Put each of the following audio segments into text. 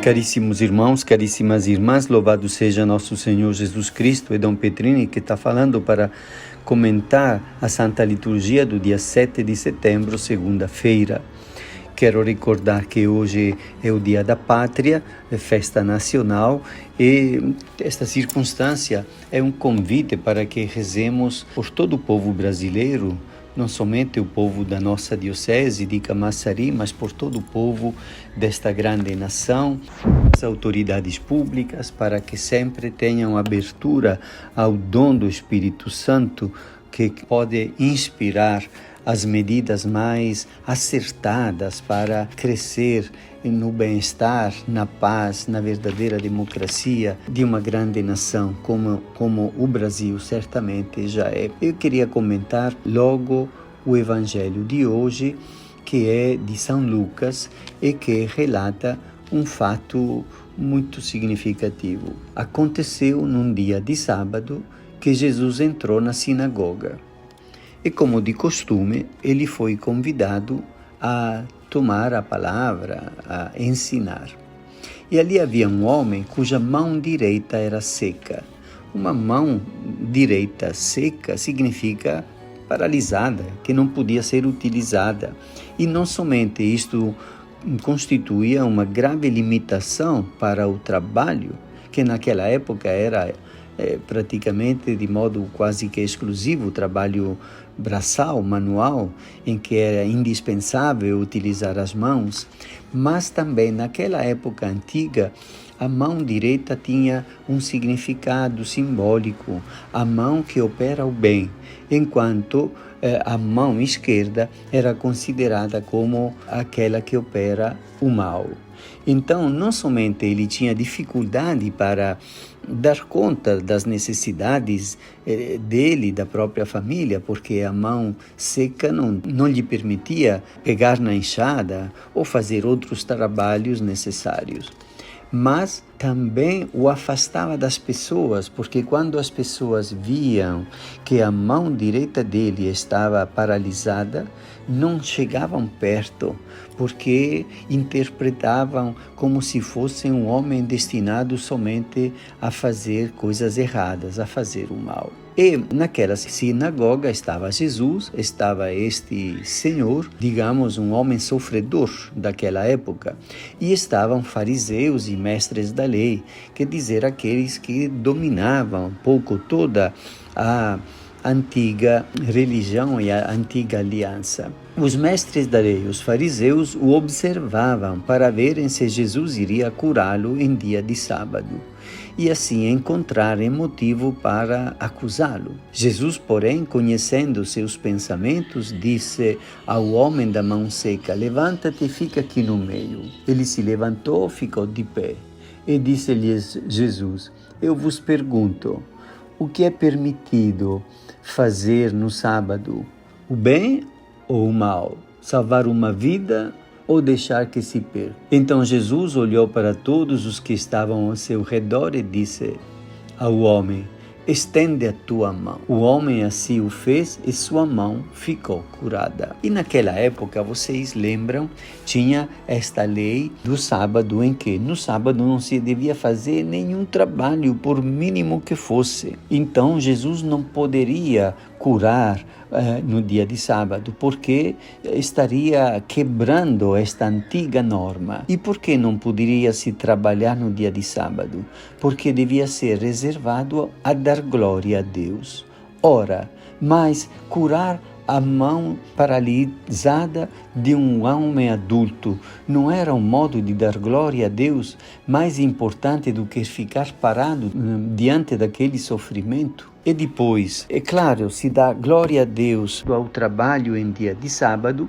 Caríssimos irmãos, caríssimas irmãs, louvado seja nosso Senhor Jesus Cristo. É Dom Petrini que está falando para comentar a Santa Liturgia do dia 7 de setembro, segunda-feira. Quero recordar que hoje é o Dia da Pátria, é festa nacional, e esta circunstância é um convite para que rezemos por todo o povo brasileiro, não somente o povo da nossa diocese de Camaçari, mas por todo o povo desta grande nação, as autoridades públicas, para que sempre tenham abertura ao dom do Espírito Santo, que pode inspirar as medidas mais acertadas para crescer no bem-estar, na paz, na verdadeira democracia de uma grande nação como o Brasil certamente já é. Eu queria comentar logo o Evangelho de hoje, que é de São Lucas e que relata um fato muito significativo. Aconteceu num dia de sábado que Jesus entrou na sinagoga. E como de costume, ele foi convidado a tomar a palavra, a ensinar. E ali havia um homem cuja mão direita era seca. Uma mão direita seca significa paralisada, que não podia ser utilizada. E não somente isto constituía uma grave limitação para o trabalho, que naquela época era praticamente de modo quase que exclusivo o trabalho braçal, manual, em que era indispensável utilizar as mãos, mas também naquela época antiga a mão direita tinha um significado simbólico, a mão que opera o bem, enquanto a mão esquerda era considerada como aquela que opera o mal. Então, não somente ele tinha dificuldade para dar conta das necessidades dele, da própria família, porque a mão seca não lhe permitia pegar na enxada ou fazer outros trabalhos necessários, mas também o afastava das pessoas, porque quando as pessoas viam que a mão direita dele estava paralisada, não chegavam perto, porque interpretavam como se fosse um homem destinado somente a fazer coisas erradas, a fazer o mal. E naquela sinagoga estava Jesus, estava este senhor, digamos, um homem sofredor daquela época, e estavam fariseus e mestres da lei, quer dizer, aqueles que dominavam um pouco toda a antiga religião e a antiga aliança. Os mestres da lei, os fariseus, o observavam para verem se Jesus iria curá-lo em dia de sábado e assim encontrarem motivo para acusá-lo. Jesus, porém, conhecendo seus pensamentos, disse ao homem da mão seca: "Levanta-te e fica aqui no meio." Ele se levantou, ficou de pé e disse-lhes Jesus: "Eu vos pergunto, o que é permitido fazer no sábado? O bem ou o mal? Salvar uma vida ou deixar que se perca?" Então Jesus olhou para todos os que estavam ao seu redor e disse ao homem: "Estende a tua mão." O homem assim o fez e sua mão ficou curada. E naquela época, vocês lembram, tinha esta lei do sábado, em que no sábado não se devia fazer nenhum trabalho, por mínimo que fosse. Então Jesus não poderia curar no dia de sábado, porque estaria quebrando esta antiga norma. E por que não poderia se trabalhar no dia de sábado? Porque devia ser reservado a dar glória a Deus. Ora, mas curar a mão paralisada de um homem adulto não era um modo de dar glória a Deus mais importante do que ficar parado diante daquele sofrimento? E depois, é claro, se dá glória a Deus ao trabalho em dia de sábado,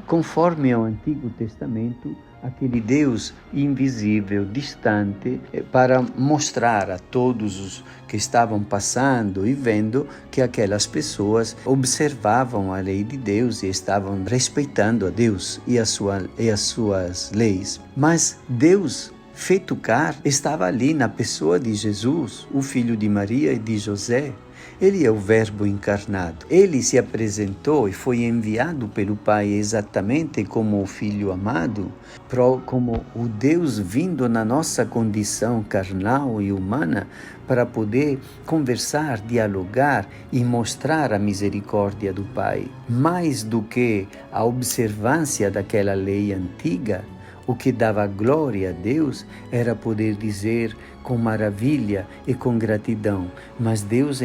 conforme ao Antigo Testamento, aquele Deus invisível, distante, para mostrar a todos os que estavam passando e vendo que aquelas pessoas observavam a lei de Deus e estavam respeitando a Deus e as suas leis. Mas Deus feito carne estava ali na pessoa de Jesus, o filho de Maria e de José. Ele é o Verbo encarnado. Ele se apresentou e foi enviado pelo Pai exatamente como o Filho amado, como o Deus vindo na nossa condição carnal e humana para poder conversar, dialogar e mostrar a misericórdia do Pai. Mais do que a observância daquela lei antiga, o que dava glória a Deus era poder dizer com maravilha e com gratidão, mas Deus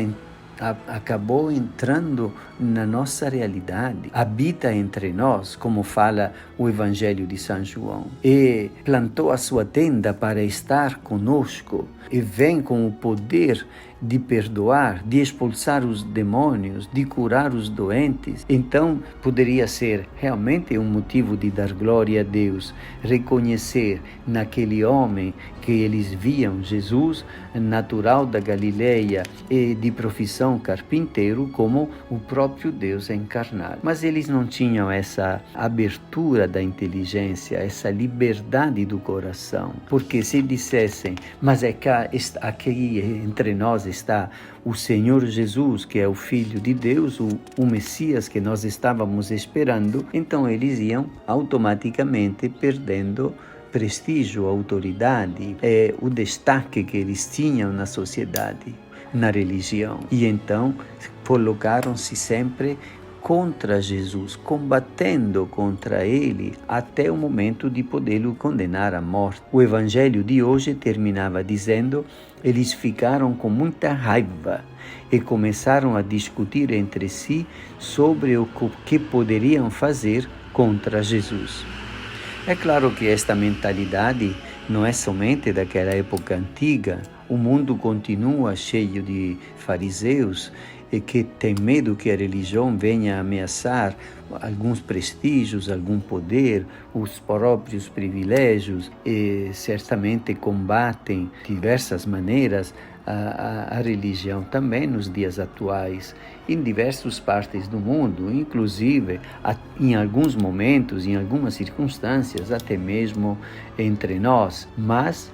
acabou entrando na nossa realidade, habita entre nós, como fala o Evangelho de São João, e plantou a sua tenda para estar conosco, e vem com o poder de perdoar, de expulsar os demônios, de curar os doentes. Então, poderia ser realmente um motivo de dar glória a Deus, reconhecer naquele homem que eles viam, Jesus, natural da Galileia e de profissão carpinteiro, como o próprio Deus encarnado. Mas eles não tinham essa abertura da inteligência, essa liberdade do coração, porque se dissessem, mas aqui entre nós está o Senhor Jesus, que é o Filho de Deus, o Messias que nós estávamos esperando, então eles iam automaticamente perdendo prestígio, autoridade, o destaque que eles tinham na sociedade, na religião. E então colocaram-se sempre contra Jesus, combatendo contra ele até o momento de podê-lo condenar à morte. O evangelho de hoje terminava dizendo: eles ficaram com muita raiva e começaram a discutir entre si sobre o que poderiam fazer contra Jesus. É claro que esta mentalidade não é somente daquela época antiga. O mundo continua cheio de fariseus e que tem medo que a religião venha ameaçar alguns prestígios, algum poder, os próprios privilégios, e certamente combatem de diversas maneiras a religião também nos dias atuais, em diversas partes do mundo, inclusive em alguns momentos, em algumas circunstâncias, até mesmo entre nós. Mas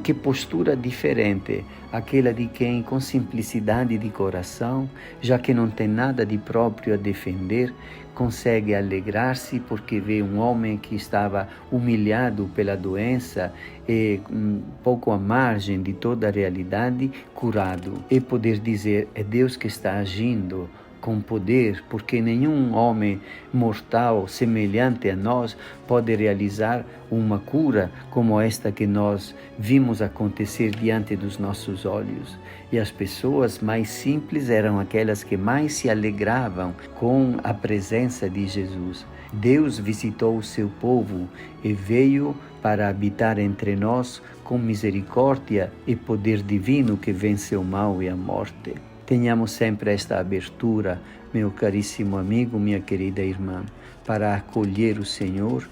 que postura diferente, aquela de quem com simplicidade de coração, já que não tem nada de próprio a defender, consegue alegrar-se porque vê um homem que estava humilhado pela doença e um pouco à margem de toda a realidade, curado, e poder dizer: é Deus que está agindo com poder, porque nenhum homem mortal semelhante a nós pode realizar uma cura como esta que nós vimos acontecer diante dos nossos olhos. E as pessoas mais simples eram aquelas que mais se alegravam com a presença de Jesus. Deus visitou o seu povo e veio para habitar entre nós com misericórdia e poder divino que vence o mal e a morte. Tenhamos sempre esta abertura, meu caríssimo amigo, minha querida irmã, para acolher o Senhor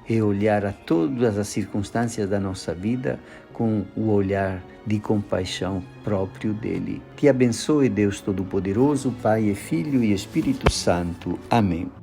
e olhar a todas as circunstâncias da nossa vida com o olhar de compaixão próprio dele. Te abençoe Deus Todo-Poderoso, Pai e Filho e Espírito Santo. Amém.